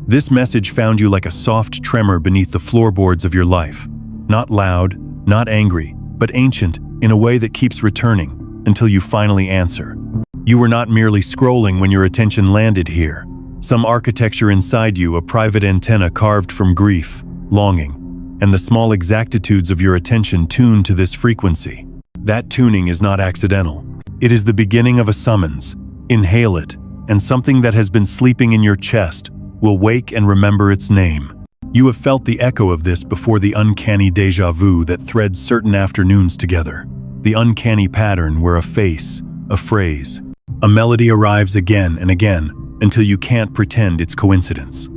This message found you like a soft tremor beneath the floorboards of your life. Not loud, not angry, but ancient in a way that keeps returning until you finally answer. You were not merely scrolling when your attention landed here. Some architecture inside you, a private antenna carved from grief, longing, and the small exactitudes of your attention tuned to this frequency. That tuning is not accidental. It is the beginning of a summons. Inhale it, and something that has been sleeping in your chest will wake and remember its name. You have felt the echo of this before, the uncanny déjà vu that threads certain afternoons together. The uncanny pattern where a face, a phrase, a melody arrives again and again until you can't pretend it's coincidence.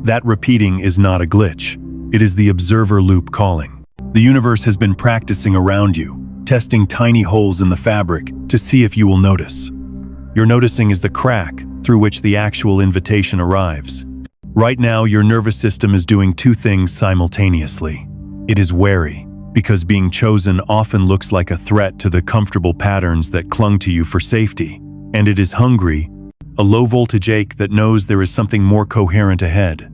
That repeating is not a glitch. It is the observer loop calling. The universe has been practicing around you, testing tiny holes in the fabric to see if you will notice. Your noticing is the crack through which the actual invitation arrives. Right now, your nervous system is doing two things simultaneously. It is wary, because being chosen often looks like a threat to the comfortable patterns that clung to you for safety. And it is hungry, a low-voltage ache that knows there is something more coherent ahead.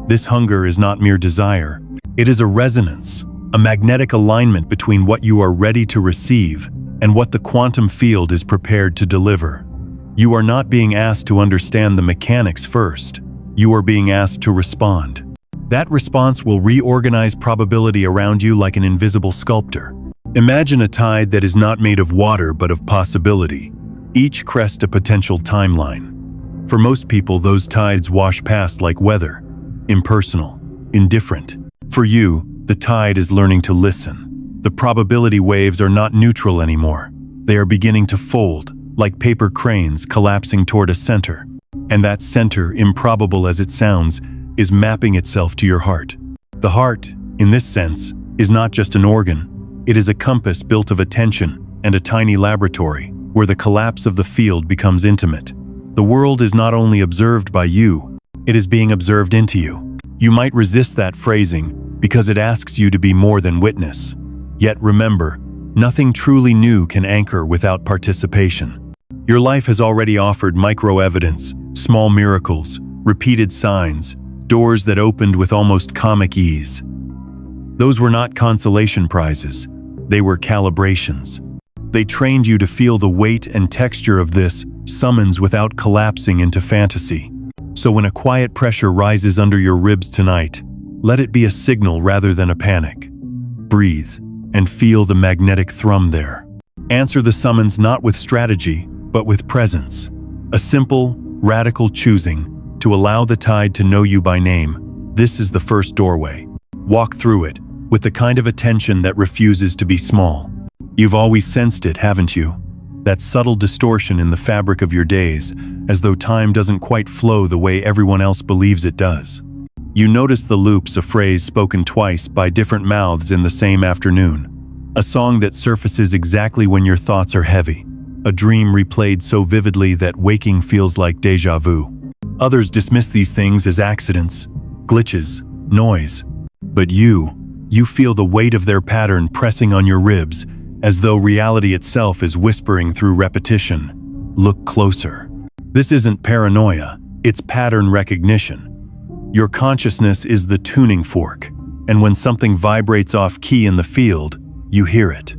This hunger is not mere desire. It is a resonance, a magnetic alignment between what you are ready to receive and what the quantum field is prepared to deliver. You are not being asked to understand the mechanics first. You are being asked to respond. That response will reorganize probability around you like an invisible sculptor. Imagine a tide that is not made of water but of possibility, each crest a potential timeline. For most people, those tides wash past like weather, impersonal, indifferent. For you, the tide is learning to listen. The probability waves are not neutral anymore. They are beginning to fold, like paper cranes collapsing toward a center. And that center, improbable as it sounds, is mapping itself to your heart. The heart, in this sense, is not just an organ. It is a compass built of attention and a tiny laboratory where the collapse of the field becomes intimate. The world is not only observed by you, it is being observed into you. You might resist that phrasing because it asks you to be more than witness. Yet remember, nothing truly new can anchor without participation. Your life has already offered micro-evidence, small miracles, repeated signs, doors that opened with almost comic ease. Those were not consolation prizes. They were calibrations. They trained you to feel the weight and texture of this summons without collapsing into fantasy. So when a quiet pressure rises under your ribs tonight, let it be a signal rather than a panic. Breathe and feel the magnetic thrum there. Answer the summons not with strategy, but with presence. A simple, radical choosing to allow the tide to know you by name. This is the first doorway. Walk through it with the kind of attention that refuses to be small. You've always sensed it, haven't you? That subtle distortion in the fabric of your days, as though time doesn't quite flow the way everyone else believes it does. You notice the loops, a phrase spoken twice by different mouths in the same afternoon. A song that surfaces exactly when your thoughts are heavy. A dream replayed so vividly that waking feels like déjà vu. Others dismiss these things as accidents, glitches, noise. But you feel the weight of their pattern pressing on your ribs, as though reality itself is whispering through repetition. Look closer. This isn't paranoia, it's pattern recognition. Your consciousness is the tuning fork, and when something vibrates off key in the field, you hear it.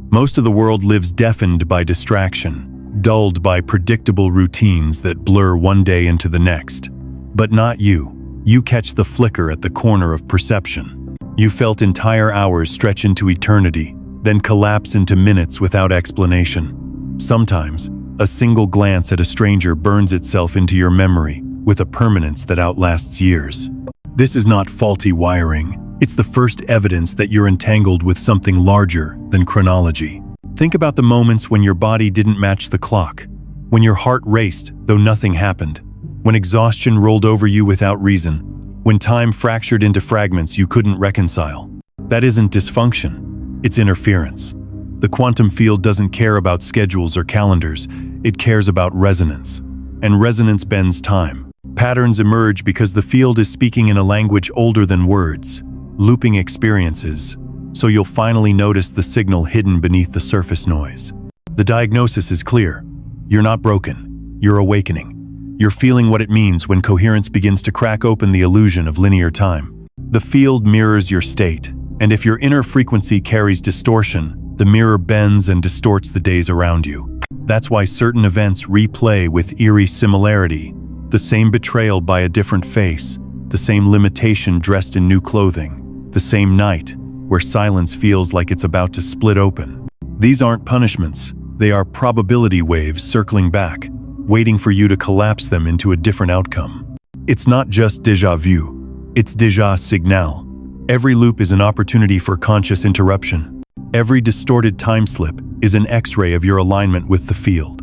Most of the world lives deafened by distraction, dulled by predictable routines that blur one day into the next. But not you. You catch the flicker at the corner of perception. You felt entire hours stretch into eternity, then collapse into minutes without explanation. Sometimes, a single glance at a stranger burns itself into your memory with a permanence that outlasts years. This is not faulty wiring. It's the first evidence that you're entangled with something larger than chronology. Think about the moments when your body didn't match the clock, when your heart raced though nothing happened, when exhaustion rolled over you without reason, when time fractured into fragments you couldn't reconcile. That isn't dysfunction, it's interference. The quantum field doesn't care about schedules or calendars, it cares about resonance. And resonance bends time. Patterns emerge because the field is speaking in a language older than words. Looping experiences, so you'll finally notice the signal hidden beneath the surface noise. The diagnosis is clear. You're not broken. You're awakening. You're feeling what it means when coherence begins to crack open the illusion of linear time. The field mirrors your state, and if your inner frequency carries distortion, the mirror bends and distorts the days around you. That's why certain events replay with eerie similarity, the same betrayal by a different face, the same limitation dressed in new clothing, the same night where silence feels like it's about to split open. These aren't punishments, they are probability waves circling back, waiting for you to collapse them into a different outcome. It's not just déjà vu, it's déjà signal. Every loop is an opportunity for conscious interruption. Every distorted time slip is an X-ray of your alignment with the field.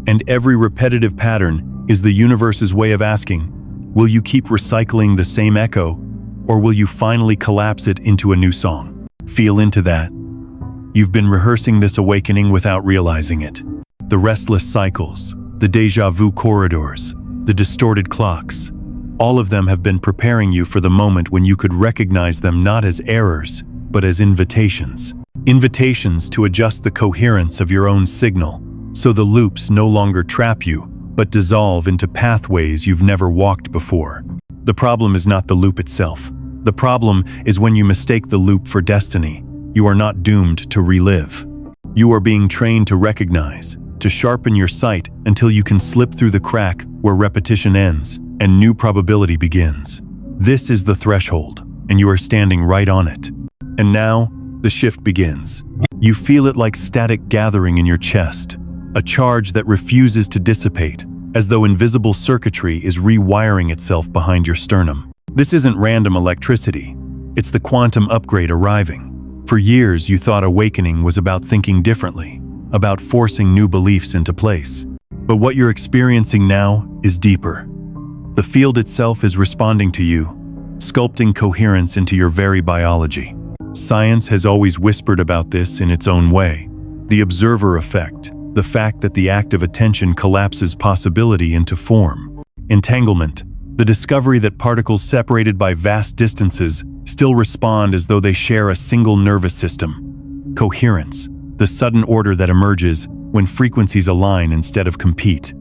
And every repetitive pattern is the universe's way of asking, will you keep recycling the same echo, or will you finally collapse it into a new song? Feel into that. You've been rehearsing this awakening without realizing it. The restless cycles, the déjà vu corridors, the distorted clocks, all of them have been preparing you for the moment when you could recognize them not as errors, but as invitations. Invitations to adjust the coherence of your own signal, so the loops no longer trap you, but dissolve into pathways you've never walked before. The problem is not the loop itself. The problem is when you mistake the loop for destiny. You are not doomed to relive. You are being trained to recognize, to sharpen your sight until you can slip through the crack where repetition ends and new probability begins. This is the threshold, and you are standing right on it. And now, the shift begins. You feel it like static gathering in your chest, a charge that refuses to dissipate, as though invisible circuitry is rewiring itself behind your sternum. This isn't random electricity. It's the quantum upgrade arriving. For years, you thought awakening was about thinking differently, about forcing new beliefs into place. But what you're experiencing now is deeper. The field itself is responding to you, sculpting coherence into your very biology. Science has always whispered about this in its own way. The observer effect, the fact that the act of attention collapses possibility into form. Entanglement, the discovery that particles separated by vast distances still respond as though they share a single nervous system. Coherence, the sudden order that emerges when frequencies align instead of compete.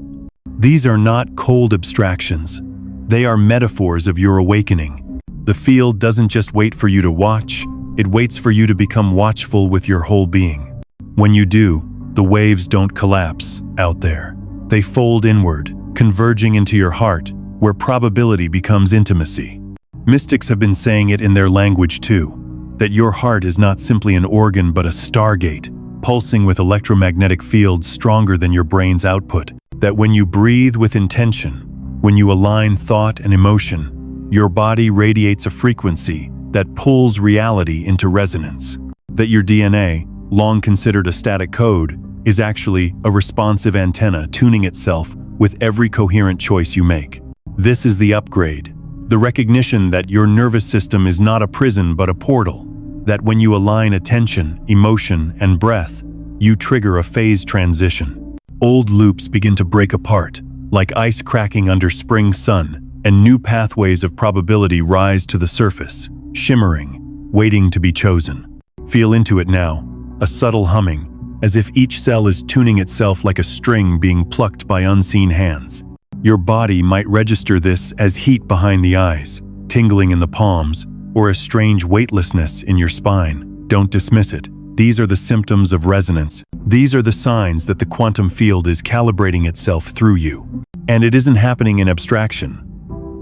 These are not cold abstractions. They are metaphors of your awakening. The field doesn't just wait for you to watch, it waits for you to become watchful with your whole being. When you do, the waves don't collapse out there. They fold inward, converging into your heart, where probability becomes intimacy. Mystics have been saying it in their language too, that your heart is not simply an organ but a stargate, pulsing with electromagnetic fields stronger than your brain's output. That when you breathe with intention, when you align thought and emotion, your body radiates a frequency that pulls reality into resonance. That your DNA, long considered a static code, is actually a responsive antenna tuning itself with every coherent choice you make. This is the upgrade, the recognition that your nervous system is not a prison but a portal, that when you align attention, emotion, and breath, you trigger a phase transition. Old loops begin to break apart, like ice cracking under spring sun, and new pathways of probability rise to the surface, shimmering, waiting to be chosen. Feel into it now, a subtle humming, as if each cell is tuning itself like a string being plucked by unseen hands. Your body might register this as heat behind the eyes, tingling in the palms, or a strange weightlessness in your spine. Don't dismiss it. These are the symptoms of resonance. These are the signs that the quantum field is calibrating itself through you. And it isn't happening in abstraction.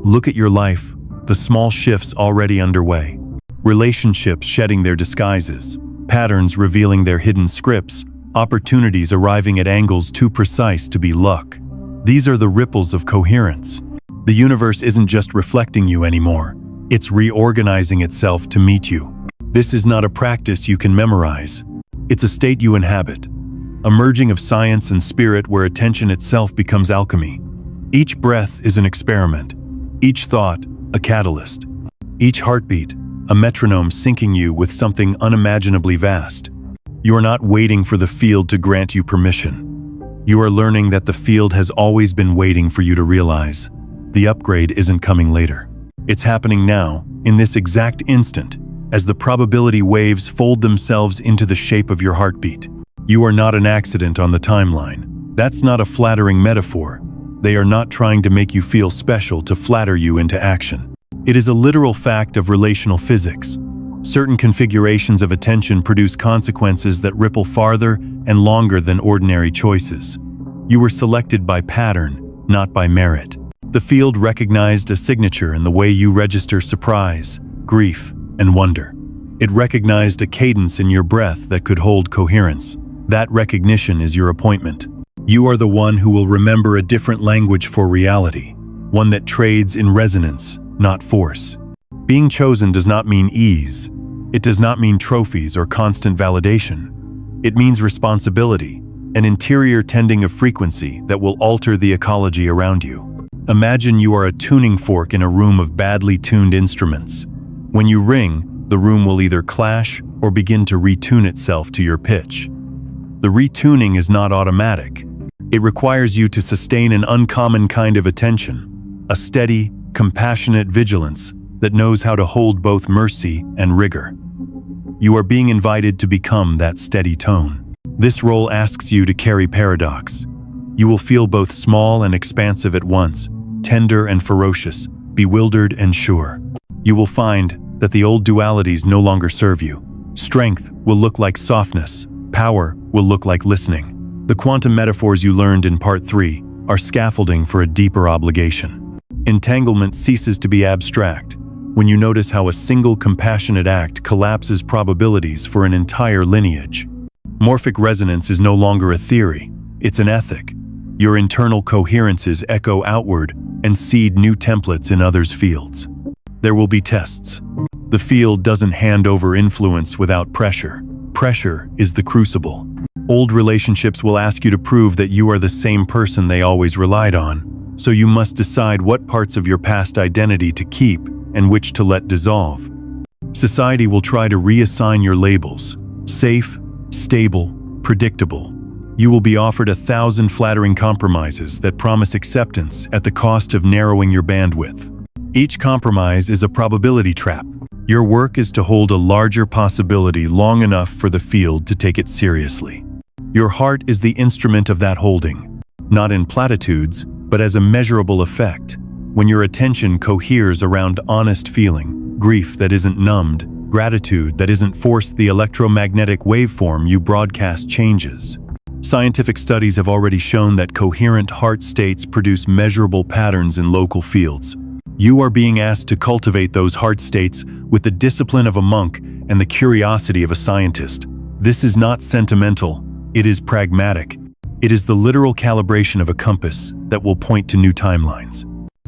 Look at your life, the small shifts already underway. Relationships shedding their disguises, patterns revealing their hidden scripts, opportunities arriving at angles too precise to be luck. These are the ripples of coherence. The universe isn't just reflecting you anymore. It's reorganizing itself to meet you. This is not a practice you can memorize. It's a state you inhabit, a merging of science and spirit where attention itself becomes alchemy. Each breath is an experiment, each thought a catalyst, each heartbeat a metronome syncing you with something unimaginably vast. You are not waiting for the field to grant you permission. You are learning that the field has always been waiting for you to realize the upgrade isn't coming later. It's happening now, in this exact instant, as the probability waves fold themselves into the shape of your heartbeat. You are not an accident on the timeline. That's not a flattering metaphor. They are not trying to make you feel special to flatter you into action. It is a literal fact of relational physics. Certain configurations of attention produce consequences that ripple farther and longer than ordinary choices. You were selected by pattern, not by merit. The field recognized a signature in the way you register surprise, grief, and wonder. It recognized a cadence in your breath that could hold coherence. That recognition is your appointment. You are the one who will remember a different language for reality, one that trades in resonance, not force. Being chosen does not mean ease. It does not mean trophies or constant validation. It means responsibility, an interior tending of frequency that will alter the ecology around you. Imagine you are a tuning fork in a room of badly tuned instruments. When you ring, the room will either clash or begin to retune itself to your pitch. The retuning is not automatic. It requires you to sustain an uncommon kind of attention, a steady, compassionate vigilance that knows how to hold both mercy and rigor. You are being invited to become that steady tone. This role asks you to carry paradox. You will feel both small and expansive at once, tender and ferocious, bewildered and sure. You will find that the old dualities no longer serve you. Strength will look like softness. Power will look like listening. The quantum metaphors you learned in Part 3 are scaffolding for a deeper obligation. Entanglement ceases to be abstract when you notice how a single compassionate act collapses probabilities for an entire lineage. Morphic resonance is no longer a theory, it's an ethic. Your internal coherences echo outward and seed new templates in others' fields. There will be tests. The field doesn't hand over influence without pressure. Pressure is the crucible. Old relationships will ask you to prove that you are the same person they always relied on, so you must decide what parts of your past identity to keep and which to let dissolve. Society will try to reassign your labels: safe, stable, predictable. You will be offered 1,000 flattering compromises that promise acceptance at the cost of narrowing your bandwidth. Each compromise is a probability trap. Your work is to hold a larger possibility long enough for the field to take it seriously. Your heart is the instrument of that holding, not in platitudes, but as a measurable effect. When your attention coheres around honest feeling, grief that isn't numbed, gratitude that isn't forced, the electromagnetic waveform you broadcast changes. Scientific studies have already shown that coherent heart states produce measurable patterns in local fields. You are being asked to cultivate those heart states with the discipline of a monk and the curiosity of a scientist. This is not sentimental, it is pragmatic. It is the literal calibration of a compass that will point to new timelines.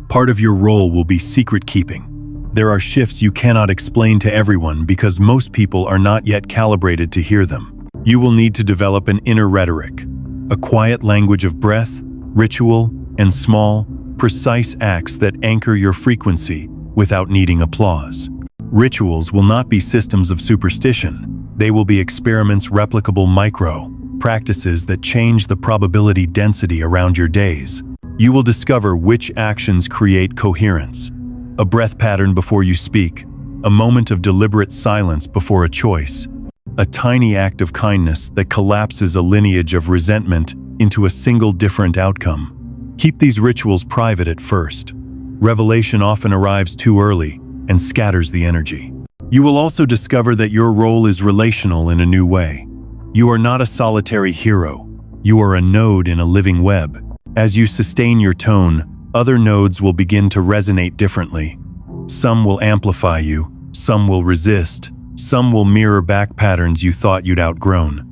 Part of your role will be secret keeping. There are shifts you cannot explain to everyone because most people are not yet calibrated to hear them. You will need to develop an inner rhetoric, a quiet language of breath, ritual, and small, precise acts that anchor your frequency without needing applause. Rituals will not be systems of superstition. They will be experiments, replicable micro practices that change the probability density around your days. You will discover which actions create coherence. A breath pattern before you speak, a moment of deliberate silence before a choice, a tiny act of kindness that collapses a lineage of resentment into a single different outcome. Keep these rituals private at first. Revelation often arrives too early and scatters the energy. You will also discover that your role is relational in a new way. You are not a solitary hero. You are a node in a living web. As you sustain your tone, other nodes will begin to resonate differently. Some will amplify you, some will resist, some will mirror back patterns you thought you'd outgrown.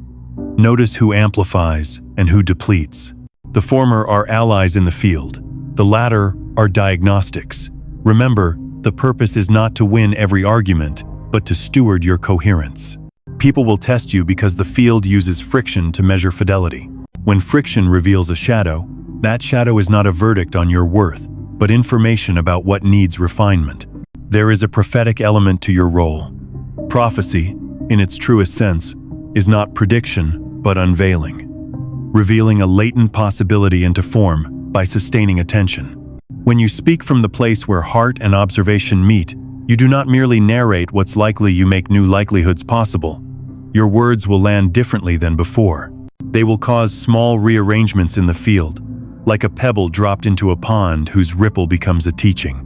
Notice who amplifies and who depletes. The former are allies in the field. The latter are diagnostics. Remember, the purpose is not to win every argument, but to steward your coherence. People will test you because the field uses friction to measure fidelity. When friction reveals a shadow, that shadow is not a verdict on your worth, but information about what needs refinement. There is a prophetic element to your role. Prophecy, in its truest sense, is not prediction, but unveiling, revealing a latent possibility into form by sustaining attention. When you speak from the place where heart and observation meet, you do not merely narrate what's likely, you make new likelihoods possible. Your words will land differently than before. They will cause small rearrangements in the field, like a pebble dropped into a pond whose ripple becomes a teaching.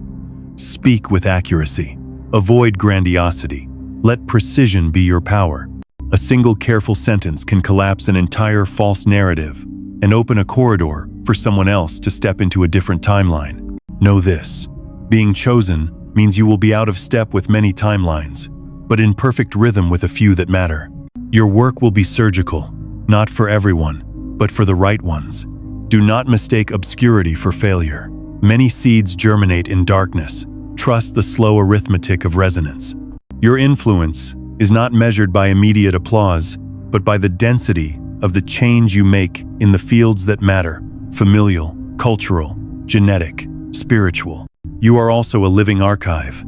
Speak with accuracy. Avoid grandiosity. Let precision be your power. A single careful sentence can collapse an entire false narrative and open a corridor for someone else to step into a different timeline. Know this: being chosen means you will be out of step with many timelines, but in perfect rhythm with a few that matter. Your work will be surgical, not for everyone, but for the right ones. Do not mistake obscurity for failure. Many seeds germinate in darkness. Trust the slow arithmetic of resonance. Your influence is not measured by immediate applause, but by the density of the change you make in the fields that matter: familial, cultural, genetic, spiritual. You are also a living archive.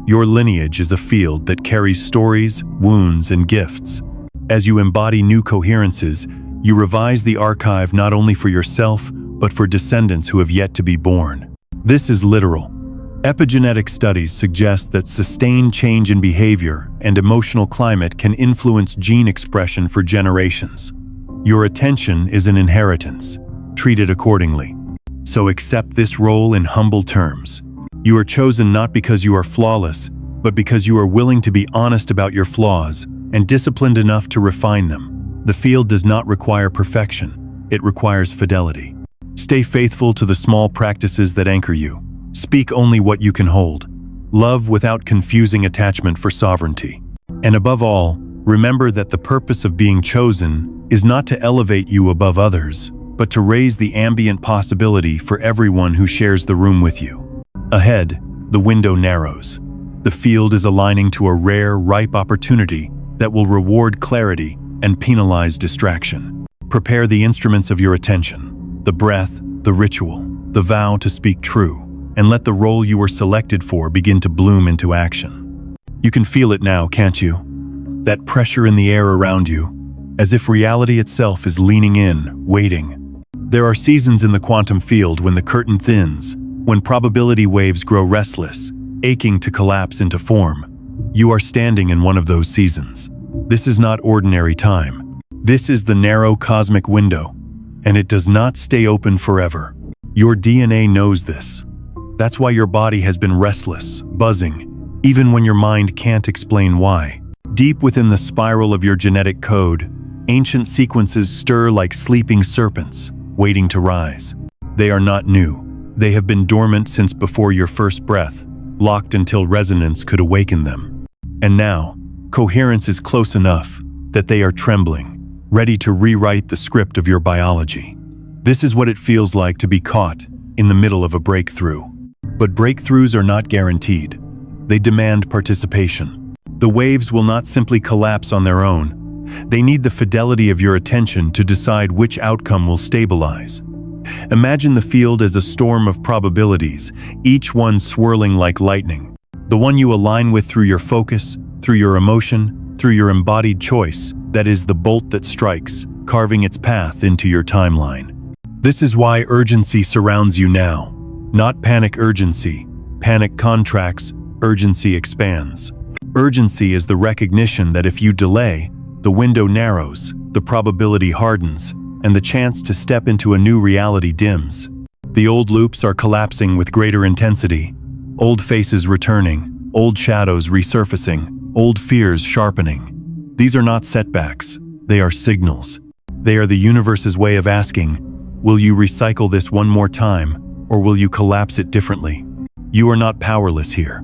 Your lineage is a field that carries stories, wounds, and gifts. As you embody new coherences, you revise the archive not only for yourself, but for descendants who have yet to be born. This is literal. Epigenetic studies suggest that sustained change in behavior and emotional climate can influence gene expression for generations. Your attention is an inheritance. Treat it accordingly. So accept this role in humble terms. You are chosen not because you are flawless, but because you are willing to be honest about your flaws and disciplined enough to refine them. The field does not require perfection. It requires fidelity. Stay faithful to the small practices that anchor you. Speak only what you can hold. Love without confusing attachment for sovereignty. And above all, remember that the purpose of being chosen is not to elevate you above others, but to raise the ambient possibility for everyone who shares the room with you. Ahead, the window narrows. The field is aligning to a rare, ripe opportunity that will reward clarity and penalize distraction. Prepare the instruments of your attention: the breath, the ritual, the vow to speak true, and let the role you were selected for begin to bloom into action. You can feel it now, can't you? That pressure in the air around you, as if reality itself is leaning in, waiting. There are seasons in the quantum field when the curtain thins, when probability waves grow restless, aching to collapse into form. You are standing in one of those seasons. This is not ordinary time. This is the narrow cosmic window, and it does not stay open forever. Your DNA knows this. That's why your body has been restless, buzzing, even when your mind can't explain why. Deep within the spiral of your genetic code, ancient sequences stir like sleeping serpents, waiting to rise. They are not new. They have been dormant since before your first breath, locked until resonance could awaken them. And now, coherence is close enough that they are trembling, ready to rewrite the script of your biology. This is what it feels like to be caught in the middle of a breakthrough. But breakthroughs are not guaranteed. They demand participation. The waves will not simply collapse on their own. They need the fidelity of your attention to decide which outcome will stabilize. Imagine the field as a storm of probabilities, each one swirling like lightning. The one you align with through your focus, through your emotion, through your embodied choice, that is the bolt that strikes, carving its path into your timeline. This is why urgency surrounds you now. Not panic urgency. Panic contracts, urgency expands. Urgency is the recognition that if you delay, the window narrows, the probability hardens, and the chance to step into a new reality dims. The old loops are collapsing with greater intensity. Old faces returning, old shadows resurfacing, old fears sharpening. These are not setbacks, they are signals. They are the universe's way of asking, will you recycle this one more time, or will you collapse it differently? You are not powerless here.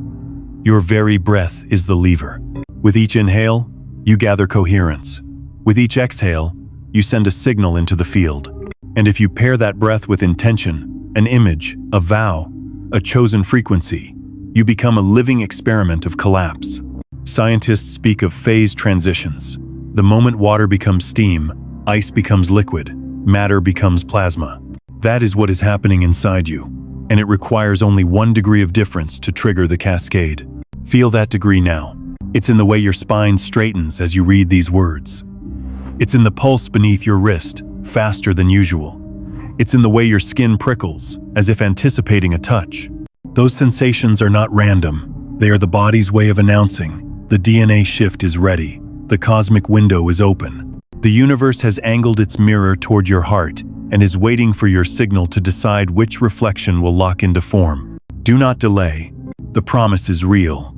Your very breath is the lever. With each inhale, you gather coherence. With each exhale, you send a signal into the field. And if you pair that breath with intention, an image, a vow, a chosen frequency, you become a living experiment of collapse. Scientists speak of phase transitions. The moment water becomes steam, ice becomes liquid, matter becomes plasma. That is what is happening inside you, and it requires only 1 degree of difference to trigger the cascade. Feel that degree now. It's in the way your spine straightens as you read these words. It's in the pulse beneath your wrist, faster than usual. It's in the way your skin prickles, as if anticipating a touch. Those sensations are not random. They are the body's way of announcing the DNA shift is ready. The cosmic window is open. The universe has angled its mirror toward your heart, and is waiting for your signal to decide which reflection will lock into form. Do not delay. The promise is real.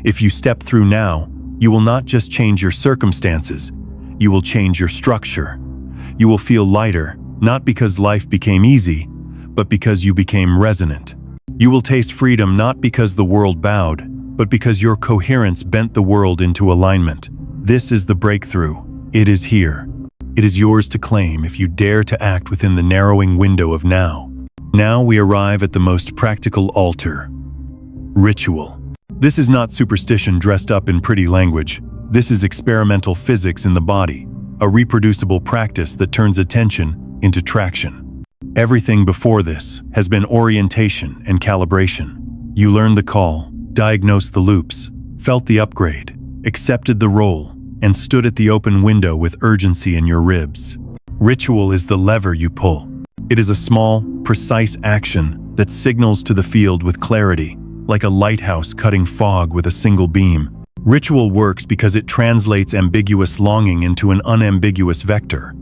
If you step through now, you will not just change your circumstances, you will change your structure. You will feel lighter, not because life became easy, but because you became resonant. You will taste freedom not because the world bowed, but because your coherence bent the world into alignment. This is the breakthrough. It is here. It is yours to claim if you dare to act within the narrowing window of now. Now we arrive at the most practical altar. Ritual. This is not superstition dressed up in pretty language. This is experimental physics in the body, a reproducible practice that turns attention into traction. Everything before this has been orientation and calibration. You learned the call, diagnosed the loops, felt the upgrade, accepted the role, and stood at the open window with urgency in your ribs. Ritual is the lever you pull. It is a small, precise action that signals to the field with clarity, like a lighthouse cutting fog with a single beam. Ritual works because it translates ambiguous longing into an unambiguous vector.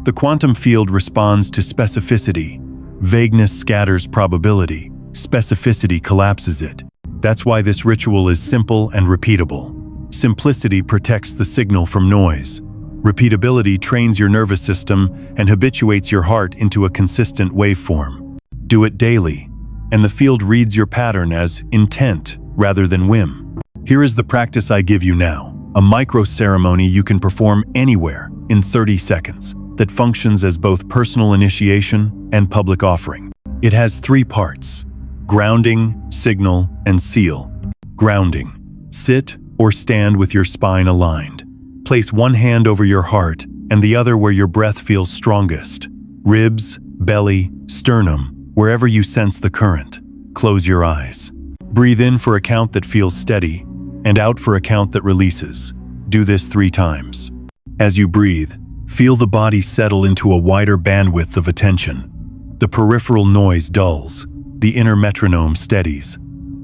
The quantum field responds to specificity. Vagueness scatters probability. Specificity collapses it. That's why this ritual is simple and repeatable. Simplicity protects the signal from noise. Repeatability trains your nervous system and habituates your heart into a consistent waveform. Do it daily, and the field reads your pattern as intent rather than whim. Here is the practice I give you now, a micro-ceremony you can perform anywhere in 30 seconds that functions as both personal initiation and public offering. It has 3 parts: grounding, signal, and seal. Grounding. Sit or stand with your spine aligned. Place one hand over your heart and the other where your breath feels strongest. Ribs, belly, sternum, wherever you sense the current. Close your eyes. Breathe in for a count that feels steady and out for a count that releases. Do this 3 times. As you breathe, feel the body settle into a wider bandwidth of attention. The peripheral noise dulls. The inner metronome steadies.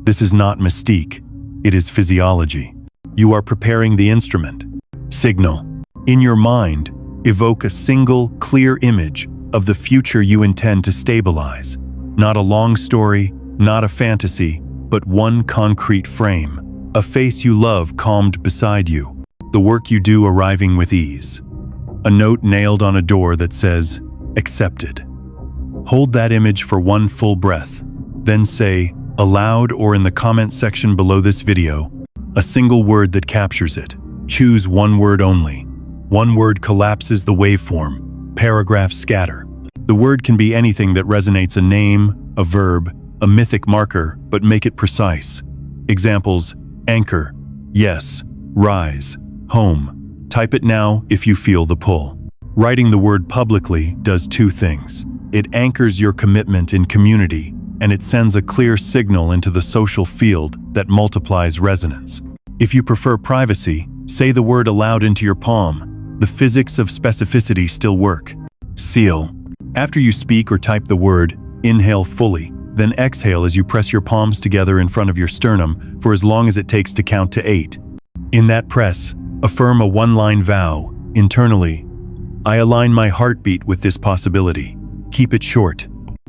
This is not mystique. It is physiology. You are preparing the instrument. Signal. In your mind, evoke a single, clear image of the future you intend to stabilize. Not a long story, not a fantasy, but one concrete frame. A face you love calmed beside you. The work you do arriving with ease. A note nailed on a door that says, accepted. Hold that image for one full breath. Then say, aloud or in the comment section below this video, a single word that captures it. Choose one word only. One word collapses the waveform. Paragraphs scatter. The word can be anything that resonates: a name, a verb, a mythic marker, but make it precise. Examples: anchor, yes, rise, home. Type it now if you feel the pull. Writing the word publicly does 2 things. It anchors your commitment in community, and it sends a clear signal into the social field that multiplies resonance. If you prefer privacy, say the word aloud into your palm. The physics of specificity still work. Seal. After you speak or type the word, inhale fully, then exhale as you press your palms together in front of your sternum for as long as it takes to count to 8. In that press, affirm a one-line vow, internally. I align my heartbeat with this possibility. Keep it short.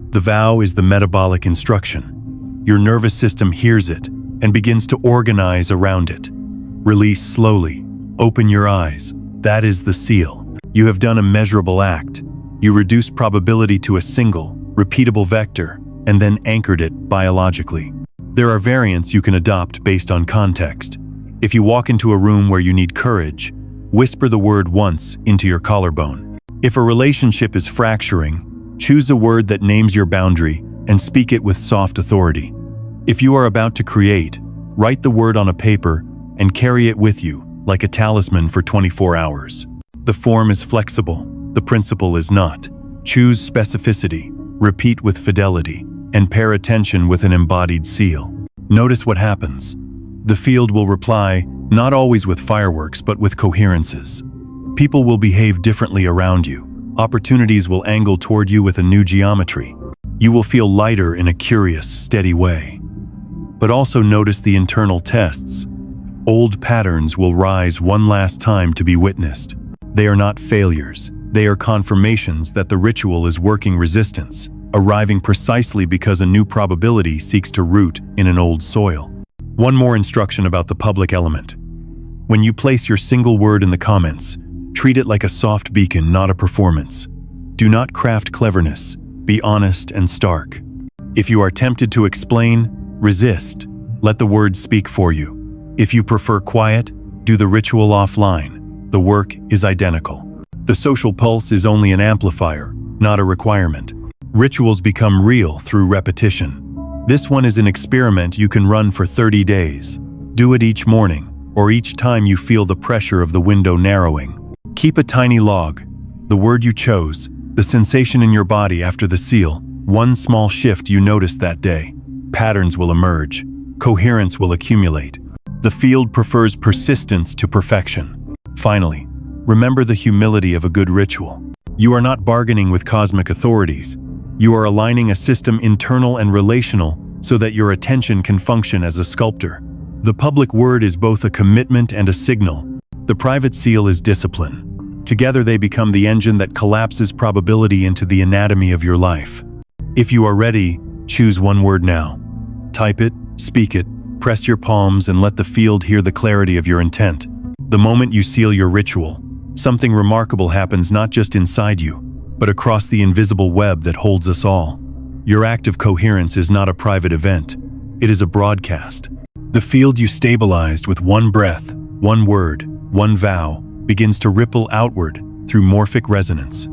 The vow is the metabolic instruction. Your nervous system hears it and begins to organize around it. Release slowly. Open your eyes. That is the seal. You have done a measurable act. You reduced probability to a single, repeatable vector, and then anchored it biologically. There are variants you can adopt based on context. If you walk into a room where you need courage, whisper the word once into your collarbone. If a relationship is fracturing, choose a word that names your boundary and speak it with soft authority. If you are about to create, write the word on a paper and carry it with you like a talisman for 24 hours. The form is flexible, the principle is not. Choose specificity, repeat with fidelity, and pair attention with an embodied seal. Notice what happens. The field will reply, not always with fireworks, but with coherences. People will behave differently around you. Opportunities will angle toward you with a new geometry. You will feel lighter in a curious, steady way. But also notice the internal tests. Old patterns will rise one last time to be witnessed. They are not failures. They are confirmations that the ritual is working resistance, arriving precisely because a new probability seeks to root in an old soil. One more instruction about the public element. When you place your single word in the comments, treat it like a soft beacon, not a performance. Do not craft cleverness. Be honest and stark. If you are tempted to explain, resist. Let the words speak for you. If you prefer quiet, do the ritual offline. The work is identical. The social pulse is only an amplifier, not a requirement. Rituals become real through repetition. This one is an experiment you can run for 30 days. Do it each morning, or each time you feel the pressure of the window narrowing. Keep a tiny log. The word you chose, the sensation in your body after the seal, one small shift you noticed that day. Patterns will emerge. Coherence will accumulate. The field prefers persistence to perfection. Finally, remember the humility of a good ritual. You are not bargaining with cosmic authorities. You are aligning a system internal and relational so that your attention can function as a sculptor. The public word is both a commitment and a signal. The private seal is discipline. Together they become the engine that collapses probability into the anatomy of your life. If you are ready, choose one word now. Type it, speak it, press your palms and let the field hear the clarity of your intent. The moment you seal your ritual, something remarkable happens not just inside you, but across the invisible web that holds us all. Your act of coherence is not a private event. It is a broadcast. The field you stabilized with one breath, one word, one vow, begins to ripple outward through morphic resonance.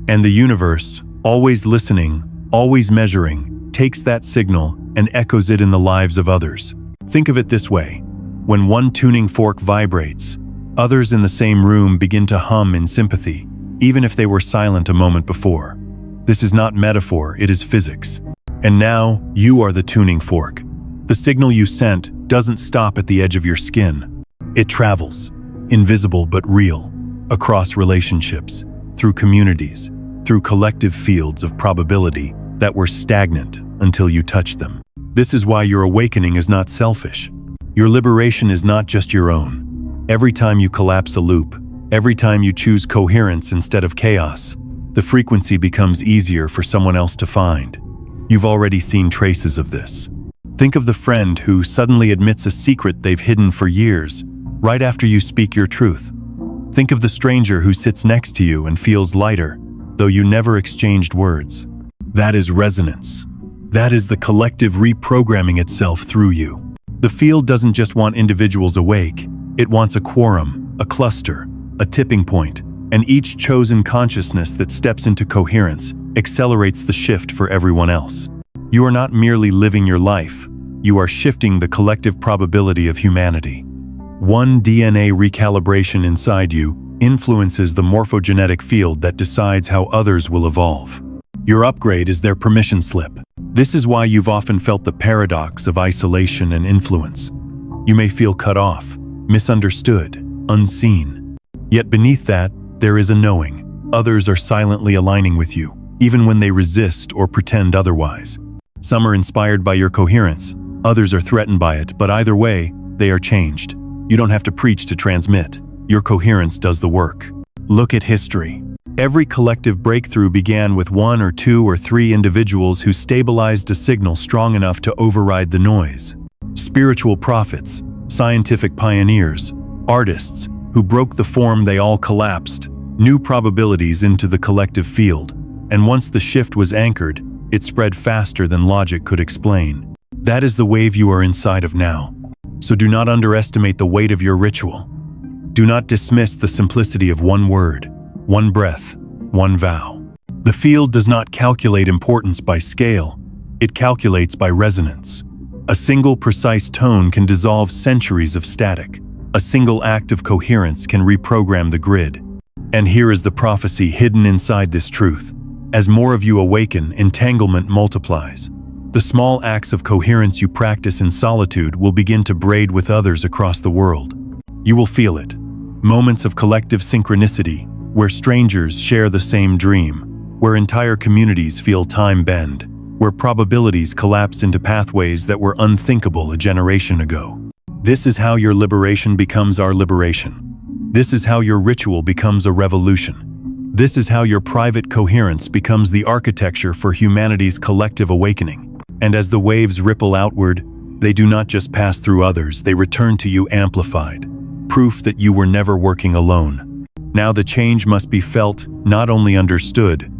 And the universe, always listening, always measuring, takes that signal and echoes it in the lives of others. Think of it this way. When one tuning fork vibrates, others in the same room begin to hum in sympathy, even if they were silent a moment before. This is not metaphor, it is physics. And now, you are the tuning fork. The signal you sent doesn't stop at the edge of your skin. It travels, invisible but real, across relationships, through communities, through collective fields of probability that were stagnant until you touched them. This is why your awakening is not selfish. Your liberation is not just your own. Every time you collapse a loop, every time you choose coherence instead of chaos, the frequency becomes easier for someone else to find. You've already seen traces of this. Think of the friend who suddenly admits a secret they've hidden for years, right after you speak your truth. Think of the stranger who sits next to you and feels lighter, though you never exchanged words. That is resonance. That is the collective reprogramming itself through you. The field doesn't just want individuals awake, it wants a quorum, a cluster, a tipping point, and each chosen consciousness that steps into coherence accelerates the shift for everyone else. You are not merely living your life, you are shifting the collective probability of humanity. One DNA recalibration inside you influences the morphogenetic field that decides how others will evolve. Your upgrade is their permission slip. This is why you've often felt the paradox of isolation and influence. You may feel cut off, misunderstood, unseen. Yet beneath that, there is a knowing. Others are silently aligning with you, even when they resist or pretend otherwise. Some are inspired by your coherence, others are threatened by it, but either way, they are changed. You don't have to preach to transmit. Your coherence does the work. Look at history. Every collective breakthrough began with one or two or three individuals who stabilized a signal strong enough to override the noise. Spiritual prophets, scientific pioneers, artists who broke the form, they all collapsed, new probabilities into the collective field. And once the shift was anchored, it spread faster than logic could explain. That is the wave you are inside of now. So do not underestimate the weight of your ritual. Do not dismiss the simplicity of one word, one breath, one vow. The field does not calculate importance by scale, it calculates by resonance. A single precise tone can dissolve centuries of static. A single act of coherence can reprogram the grid. And here is the prophecy hidden inside this truth. As more of you awaken, entanglement multiplies. The small acts of coherence you practice in solitude will begin to braid with others across the world. You will feel it. Moments of collective synchronicity, where strangers share the same dream, where entire communities feel time bend, where probabilities collapse into pathways that were unthinkable a generation ago. This is how your liberation becomes our liberation. This is how your ritual becomes a revolution. This is how your private coherence becomes the architecture for humanity's collective awakening. And as the waves ripple outward, they do not just pass through others, they return to you amplified, proof that you were never working alone. Now the change must be felt, not only understood.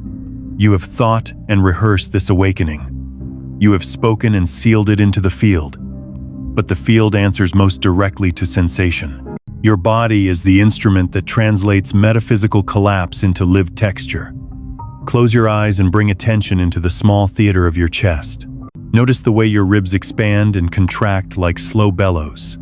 You have thought and rehearsed this awakening. You have spoken and sealed it into the field. But the field answers most directly to sensation. Your body is the instrument that translates metaphysical collapse into lived texture. Close your eyes and bring attention into the small theater of your chest. Notice the way your ribs expand and contract like slow bellows.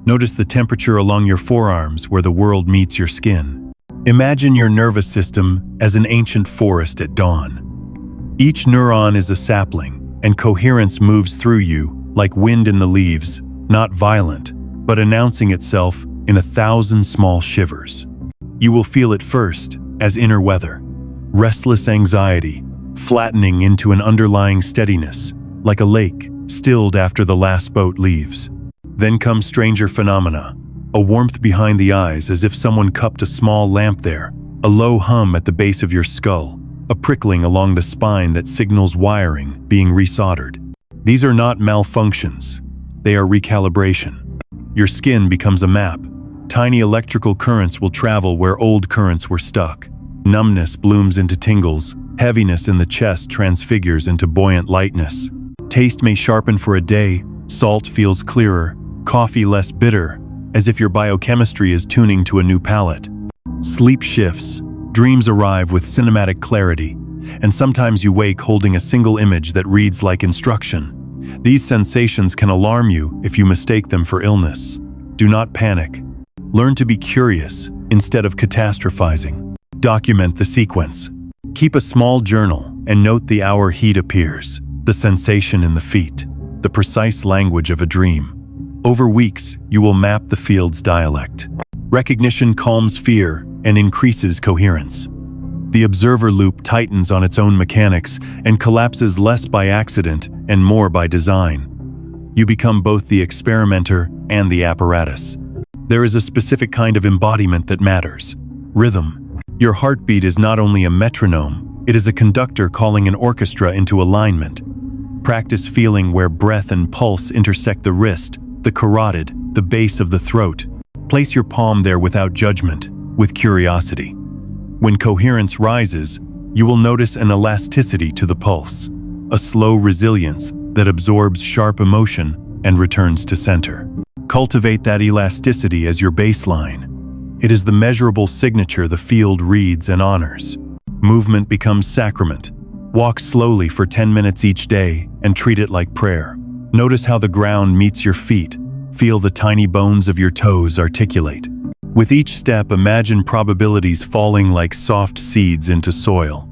Notice the temperature along your forearms where the world meets your skin. Imagine your nervous system as an ancient forest at dawn. Each neuron is a sapling, and coherence moves through you like wind in the leaves, not violent, but announcing itself in 1,000 small shivers. You will feel it first as inner weather, restless anxiety, flattening into an underlying steadiness, like a lake stilled after the last boat leaves. Then comes stranger phenomena, a warmth behind the eyes as if someone cupped a small lamp there, a low hum at the base of your skull, a prickling along the spine that signals wiring being resoldered. These are not malfunctions, they are recalibration. Your skin becomes a map. Tiny electrical currents will travel where old currents were stuck. Numbness blooms into tingles, heaviness in the chest transfigures into buoyant lightness. Taste may sharpen for a day, salt feels clearer, coffee less bitter, as if your biochemistry is tuning to a new palette. Sleep shifts, dreams arrive with cinematic clarity, and sometimes you wake holding a single image that reads like instruction. These sensations can alarm you if you mistake them for illness. Do not panic. Learn to be curious instead of catastrophizing. Document the sequence. Keep a small journal and note the hour heat appears, the sensation in the feet, the precise language of a dream. Over weeks, you will map the field's dialect. Recognition calms fear and increases coherence. The observer loop tightens on its own mechanics and collapses less by accident and more by design. You become both the experimenter and the apparatus. There is a specific kind of embodiment that matters: rhythm. Your heartbeat is not only a metronome, it is a conductor calling an orchestra into alignment. Practice feeling where breath and pulse intersect the wrist, the carotid, the base of the throat. Place your palm there without judgment, with curiosity. When coherence rises, you will notice an elasticity to the pulse, a slow resilience that absorbs sharp emotion and returns to center. Cultivate that elasticity as your baseline. It is the measurable signature the field reads and honors. Movement becomes sacrament. Walk slowly for 10 minutes each day and treat it like prayer. Notice how the ground meets your feet. Feel the tiny bones of your toes articulate. With each step, imagine probabilities falling like soft seeds into soil.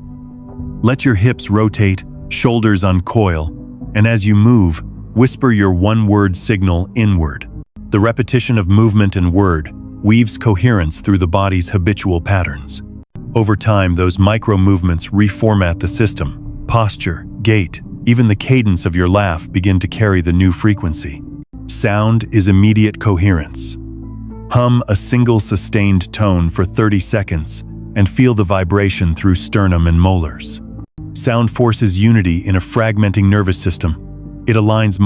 Let your hips rotate, shoulders uncoil, and as you move, whisper your one-word signal inward. The repetition of movement and word weaves coherence through the body's habitual patterns. Over time, those micro-movements reformat the system. Posture, gait, even the cadence of your laugh begin to carry the new frequency. Sound is immediate coherence. Hum a single sustained tone for 30 seconds and feel the vibration through sternum and molars. Sound forces unity in a fragmenting nervous system. It aligns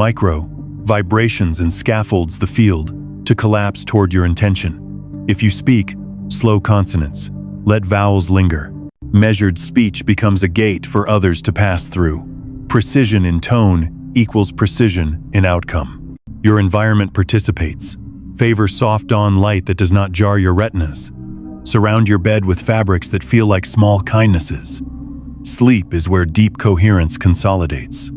vibrations and scaffolds the field to collapse toward your intention. If you speak, slow consonants. Let vowels linger. Measured speech becomes a gate for others to pass through. Precision in tone equals precision in outcome. Your environment participates. Favor soft dawn light that does not jar your retinas. Surround your bed with fabrics that feel like small kindnesses. Sleep is where deep coherence consolidates.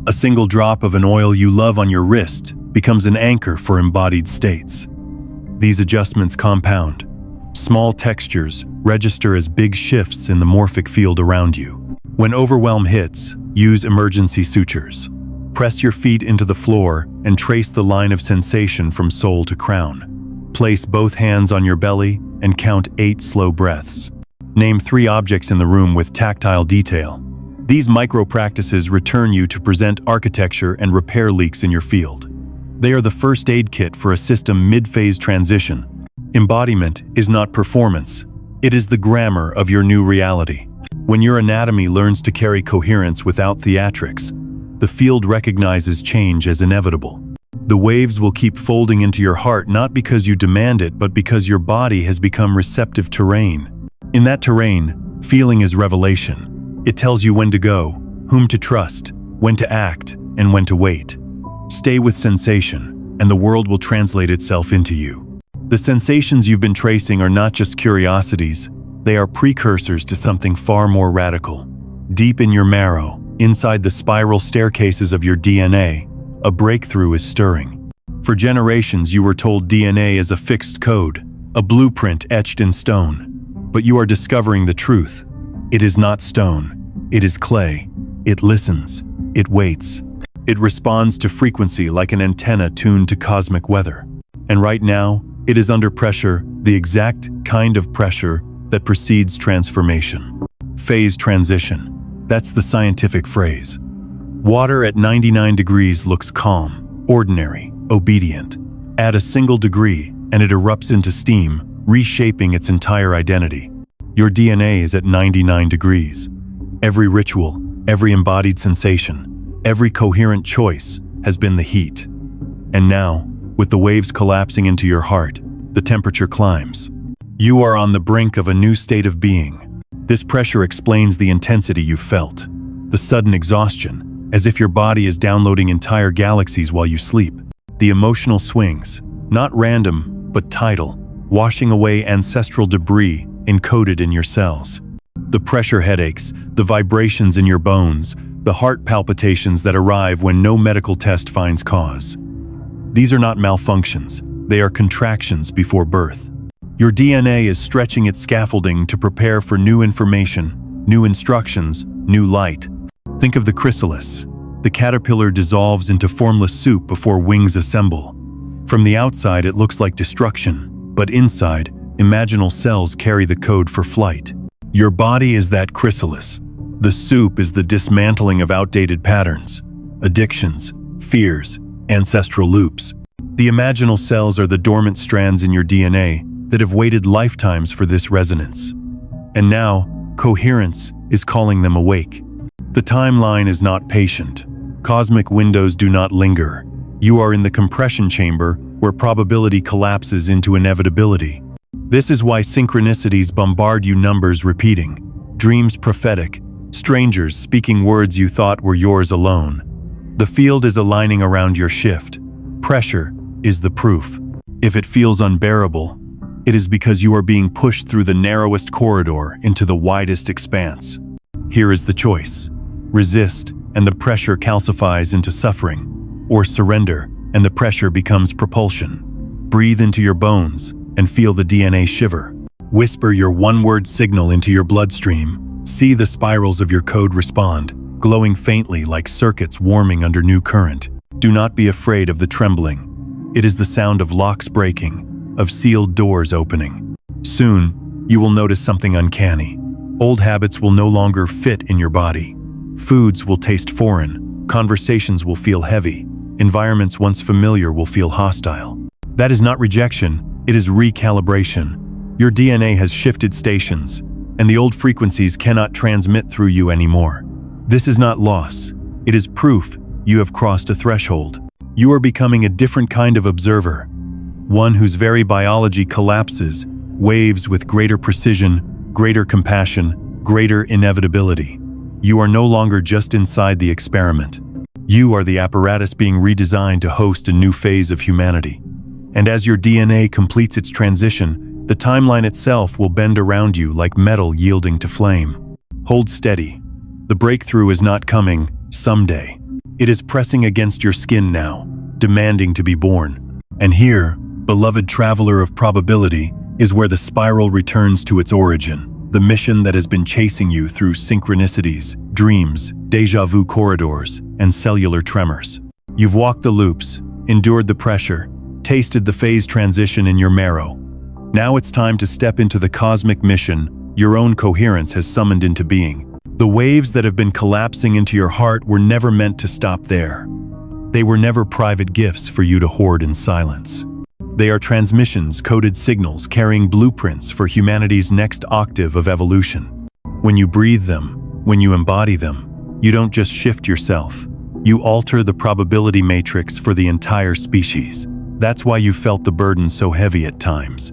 A single drop of an oil you love on your wrist becomes an anchor for embodied states. These adjustments compound. Small textures register as big shifts in the morphic field around you. When overwhelm hits, use emergency sutures. Press your feet into the floor and trace the line of sensation from sole to crown. Place both hands on your belly and count 8 slow breaths. Name 3 objects in the room with tactile detail. These micro-practices return you to present architecture and repair leaks in your field. They are the first aid kit for a system mid-phase transition. Embodiment is not performance, It is the grammar of your new reality. When your anatomy learns to carry coherence without theatrics, the field recognizes change as inevitable. The waves will keep folding into your heart not because you demand it, but because your body has become receptive terrain. In that terrain, feeling is revelation. It tells you when to go, whom to trust, when to act, and when to wait. Stay with sensation, and the world will translate itself into you. The sensations you've been tracing are not just curiosities, they are precursors to something far more radical. Deep in your marrow, inside the spiral staircases of your DNA, a breakthrough is stirring. For generations you were told DNA is a fixed code, a blueprint etched in stone. But you are discovering the truth. It is not stone, it is clay. It listens, it waits. It responds to frequency like an antenna tuned to cosmic weather. And right now, it is under pressure, the exact kind of pressure that precedes transformation. Phase transition. That's the scientific phrase. Water at 99 degrees looks calm, ordinary, obedient. Add a single degree, and it erupts into steam, reshaping its entire identity. Your DNA is at 99 degrees. Every ritual, every embodied sensation, every coherent choice has been the heat. And now, with the waves collapsing into your heart, the temperature climbs. You are on the brink of a new state of being. This pressure explains the intensity you felt, the sudden exhaustion, as if your body is downloading entire galaxies while you sleep. The emotional swings, not random, but tidal, washing away ancestral debris encoded in your cells. The pressure headaches, the vibrations in your bones, the heart palpitations that arrive when no medical test finds cause. These are not malfunctions, they are contractions before birth. Your DNA is stretching its scaffolding to prepare for new information, new instructions, new light. Think of the chrysalis. The caterpillar dissolves into formless soup before wings assemble. From the outside it looks like destruction, but inside, imaginal cells carry the code for flight. Your body is that chrysalis. The soup is the dismantling of outdated patterns, addictions, fears, ancestral loops. The imaginal cells are the dormant strands in your DNA that have waited lifetimes for this resonance. And now, coherence is calling them awake. The timeline is not patient. Cosmic windows do not linger. You are in the compression chamber where probability collapses into inevitability. This is why synchronicities bombard you, numbers repeating, dreams prophetic, strangers speaking words you thought were yours alone. The field is aligning around your shift. Pressure is the proof. If it feels unbearable, it is because you are being pushed through the narrowest corridor into the widest expanse. Here is the choice. Resist, and the pressure calcifies into suffering, or surrender, and the pressure becomes propulsion. Breathe into your bones and feel the DNA shiver. Whisper your one-word signal into your bloodstream. See the spirals of your code respond, glowing faintly like circuits warming under new current. Do not be afraid of the trembling. It is the sound of locks breaking, of sealed doors opening. Soon, you will notice something uncanny. Old habits will no longer fit in your body. Foods will taste foreign, conversations will feel heavy, environments once familiar will feel hostile. That is not rejection, it is recalibration. Your DNA has shifted stations, and the old frequencies cannot transmit through you anymore. This is not loss, it is proof you have crossed a threshold. You are becoming a different kind of observer, one whose very biology collapses, waves with greater precision, greater compassion, greater inevitability. You are no longer just inside the experiment. You are the apparatus being redesigned to host a new phase of humanity. And as your DNA completes its transition, the timeline itself will bend around you like metal yielding to flame. Hold steady. The breakthrough is not coming someday. It is pressing against your skin now, demanding to be born. And here, beloved traveler of probability, is where the spiral returns to its origin. The mission that has been chasing you through synchronicities, dreams, déjà vu corridors, and cellular tremors. You've walked the loops, endured the pressure, tasted the phase transition in your marrow. Now it's time to step into the cosmic mission your own coherence has summoned into being. The waves that have been collapsing into your heart were never meant to stop there. They were never private gifts for you to hoard in silence. They are transmissions, coded signals carrying blueprints for humanity's next octave of evolution. When you breathe them, when you embody them, you don't just shift yourself. You alter the probability matrix for the entire species. That's why you felt the burden so heavy at times.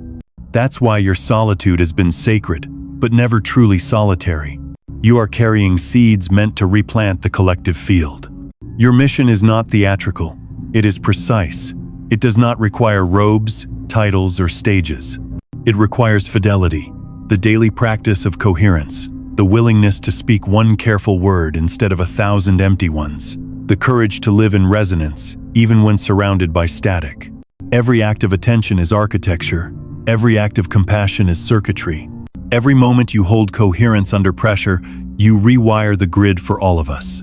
That's why your solitude has been sacred, but never truly solitary. You are carrying seeds meant to replant the collective field. Your mission is not theatrical. It is precise. It does not require robes, titles, or stages. It requires fidelity, the daily practice of coherence, the willingness to speak one careful word instead of 1,000 empty ones, the courage to live in resonance, even when surrounded by static. Every act of attention is architecture. Every act of compassion is circuitry. Every moment you hold coherence under pressure, you rewire the grid for all of us.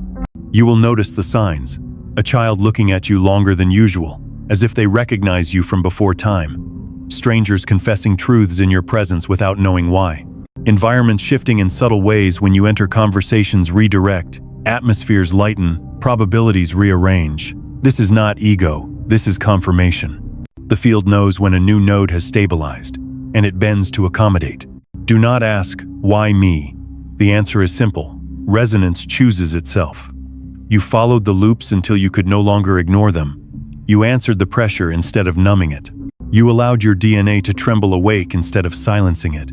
You will notice the signs. A child looking at you longer than usual, as if they recognize you from before time. Strangers confessing truths in your presence without knowing why. Environments shifting in subtle ways when you enter, conversations redirect, atmospheres lighten, probabilities rearrange. This is not ego, this is confirmation. The field knows when a new node has stabilized, and it bends to accommodate. Do not ask, why me? The answer is simple. Resonance chooses itself. You followed the loops until you could no longer ignore them. You answered the pressure instead of numbing it. You allowed your DNA to tremble awake instead of silencing it.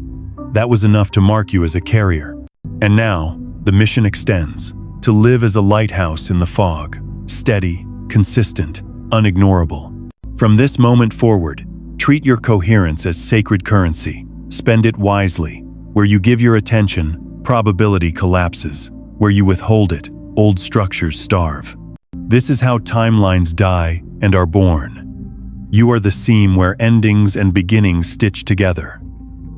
That was enough to mark you as a carrier. And now, the mission extends, to live as a lighthouse in the fog, steady, consistent, unignorable. From this moment forward, treat your coherence as sacred currency. Spend it wisely. Where you give your attention, probability collapses. Where you withhold it, old structures starve. This is how timelines die and are born. You are the seam where endings and beginnings stitch together.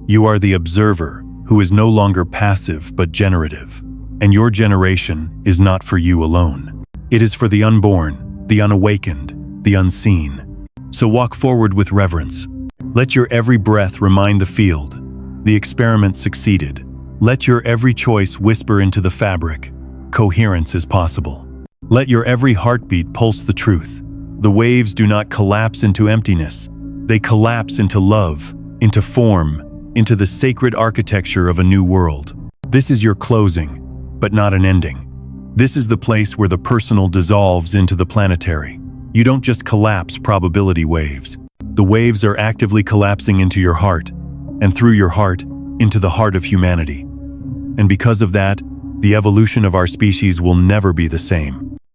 You are the observer who is no longer passive but generative. And your generation is not for you alone. It is for the unborn, the unawakened, the unseen. So walk forward with reverence. Let your every breath remind the field. The experiment succeeded. Let your every choice whisper into the fabric. Coherence is possible. Let your every heartbeat pulse the truth. The waves do not collapse into emptiness. They collapse into love, into form, into the sacred architecture of a new world. This is your closing, but not an ending. This is the place where the personal dissolves into the planetary. You don't just collapse probability waves. The waves are actively collapsing into your heart, and through your heart, into the heart of humanity. And because of that, the evolution of our species will never be the same.